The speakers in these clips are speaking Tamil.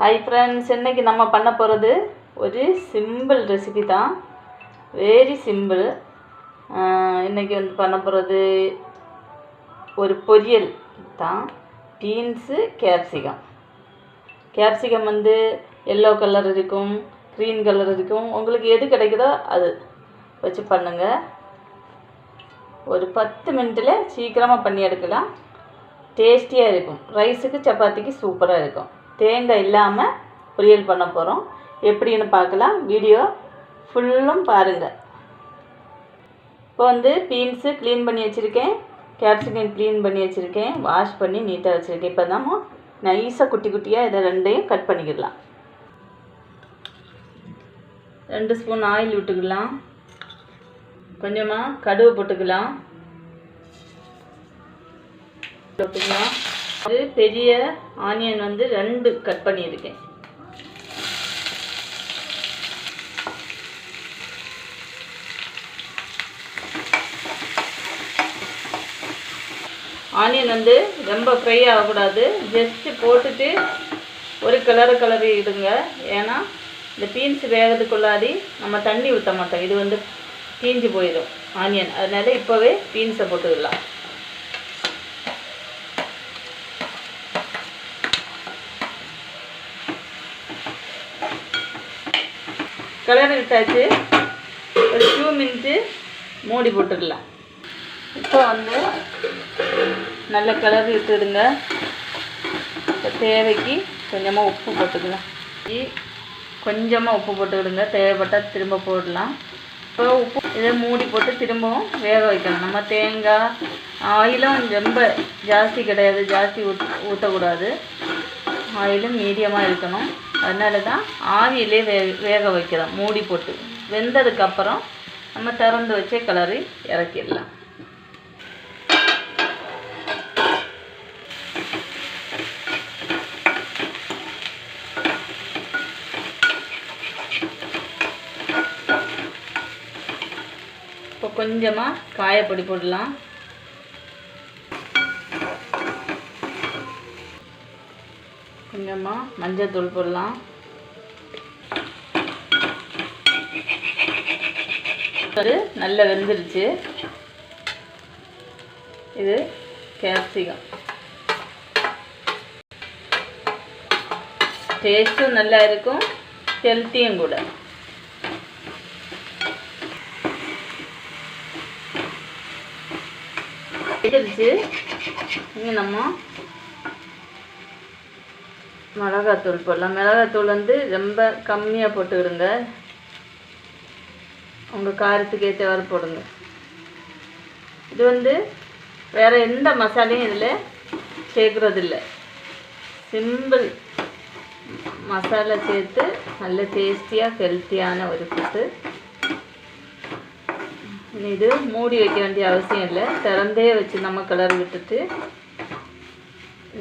ஹாய் ஃப்ரெண்ட்ஸ், இன்றைக்கி நம்ம பண்ண போகிறது ஒரு சிம்பிள் ரெசிபி தான். Very simple. இன்றைக்கி பண்ண போகிறது ஒரு பொரியல் தான். Beans capsicum. Capsicum yellow colour இருக்கும், க்ரீன் கலர் இருக்கும். உங்களுக்கு எது கிடைக்குதோ அது வச்சு பண்ணுங்கள். ஒரு 10 மினிட்டில் சீக்கிரமாக பண்ணி எடுக்கலாம். டேஸ்டியாக இருக்கும். ரைஸுக்கு சப்பாத்திக்கு சூப்பராக இருக்கும். தேங்காய் இல்லாமல் பொரியல் பண்ண போகிறோம். எப்படின்னு பார்க்கலாம். வீடியோ ஃபுல்லும் பாருங்கள். இப்போ பீன்ஸு க்ளீன் பண்ணி வச்சுருக்கேன், கேப்சிகம் க்ளீன் பண்ணி வச்சுருக்கேன், வாஷ் பண்ணி நீட்டாக வச்சுருக்கேன். இப்போ தான் நைஸாக குட்டி குட்டியாக இதை ரெண்டையும் கட் பண்ணிக்கிடலாம். 2 ஸ்பூன் ஆயில் விட்டுக்கலாம். கொஞ்சமாக கடுகு போட்டுக்கலாம். ஒரு பெரிய ஆனியன் 2 கட் பண்ணியிருக்கேன். ஆனியன் ரொம்ப ஃப்ரை ஆகக்கூடாது. ஜஸ்ட்டு போட்டுட்டு ஒரு கிளறி இடுங்க. ஏன்னா இந்த பீன்ஸ் வேகிறதுக்குள்ளாடி நம்ம தண்ணி ஊற்ற மாட்டோம். இது தீஞ்சு போயிடும் ஆனியன். அதனால் இப்போவே பீன்ஸை போட்டுக்கலாம். கலர் விட்டாச்சு. ஒரு 2 மினிட்டு மூடி போட்டுடலாம். இப்போ நல்ல கலர் விட்டுடுங்க. இப்போ தேவைக்கு கொஞ்சமாக உப்பு போட்டுக்கலாம். கொஞ்சமாக உப்பு போட்டுக்கிடுங்க. தேவைப்பட்டால் திரும்ப போடலாம். இப்போ உப்பு இதை மூடி போட்டு திரும்பவும் வேக வைக்கணும். நம்ம தேங்காய் ஆயிலும் ரொம்ப ஜாஸ்தி கிடையாது, ஜாஸ்தி ஊற்றக்கூடாது. ஆயிலும் மீடியமாக இருக்கணும். அதனால தான் ஆவியிலே வேக வைக்கிறோம். மூடி போட்டு வெந்ததுக்கப்புறம் நம்ம திறந்து வச்சே கிளறி இறக்கிடலாம். இப்போ கொஞ்சமாக காயப்பொடி போடலாம். கொஞ்சமாக மஞ்சள் தூள் போடலாம். நல்லா வெந்துருச்சு. இது கேப்சிகம். டேஸ்ட்டும் நல்லா இருக்கும், ஹெல்த்தியும் கூட. வெந்துருச்சு. இங்கே நம்ம மிளகாத்தூள் போடலாம். மிளகாத்தூள் ரொம்ப கம்மியாக போட்டுக்கிடுங்க. உங்கள் காரத்துக்கு ஏற்றவாறு போடுங்க. இது வேறு எந்த மசாலையும் இதில் சேர்க்குறதில்ல. சிம்பிள் மசாலா சேர்த்து நல்ல டேஸ்டியாக ஹெல்த்தியான ஒரு ஃபுட்டு. இது மூடி வைக்க வேண்டிய அவசியம் இல்லை. திறந்தே வச்சு நம்ம கலர் விட்டுட்டு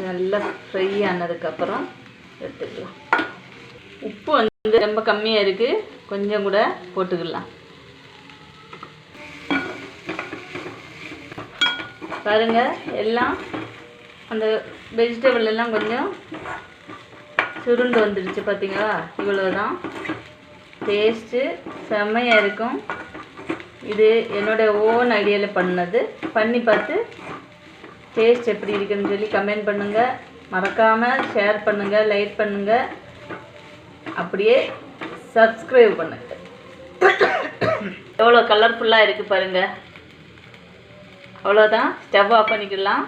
நல்லா ஃப்ரை ஆனதுக்கப்புறம் எடுத்துக்கலாம். உப்பு ரொம்ப கம்மியாக இருக்குது, கொஞ்சம் கூட போட்டுக்கலாம். பாருங்கள், எல்லாம் அந்த வெஜிடபிள் எல்லாம் கொஞ்சம் சுருண்டு வந்துடுச்சு. பார்த்தீங்களா? இவ்வளோதான். டேஸ்ட்டு செம்மையாக இருக்கும். இது என்னோடய ஓன் ஐடியாவில் பண்ணது. பண்ணி பார்த்து டேஸ்ட் எப்படி இருக்குன்னு சொல்லி கமெண்ட் பண்ணுங்கள். மறக்காமல் ஷேர் பண்ணுங்கள், லைக் பண்ணுங்கள், அப்படியே சப்ஸ்கிரைப் பண்ணுங்கள். எவ்வளோ கலர்ஃபுல்லாக இருக்குது பாருங்கள். அவ்வளோதான். ஸ்டவ் ஆஃப் பண்ணிக்கலாம்.